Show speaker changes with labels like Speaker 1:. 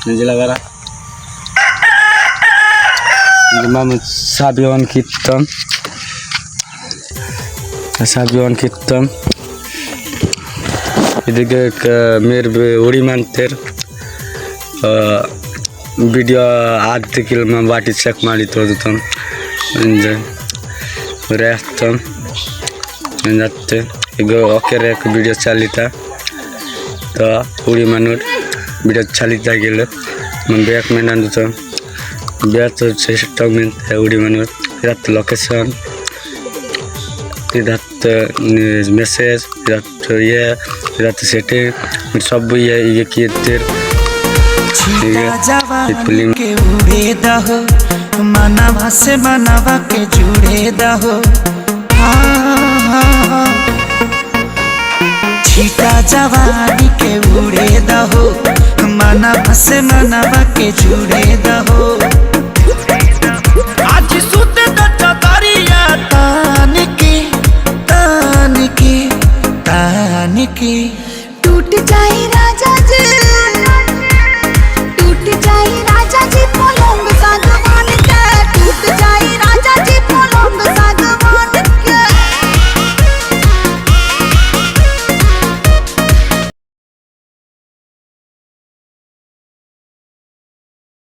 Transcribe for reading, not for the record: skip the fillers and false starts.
Speaker 1: Jilagara Mamu Sabion Kittam এদিকে মেয়ের উড়ি মানতের video article বাটি চেক ಮಾಡಿ ತೋದುತ್ತಂ রেখতাম যাতে এগো ওকে রেক ভিডিও চালিতা তো উড়ি মানুষ ভিডিও চালিতা গেলে মন ব্যাক মেনান দিতাম ব্যাক তো চেষ্টা মিনতে উড়ি মানুষ রাত লোকেশন इधर मैसेज इधर ये इधर सेटिंग सब ये किए तेर फिल्म
Speaker 2: के उड़े दहो मनावा से मनावा के जुड़े दहो छीटा जवानी के उड़े दहो मनावा से मनावा के जुड़े दहो आज सुते दचा तारिया तान की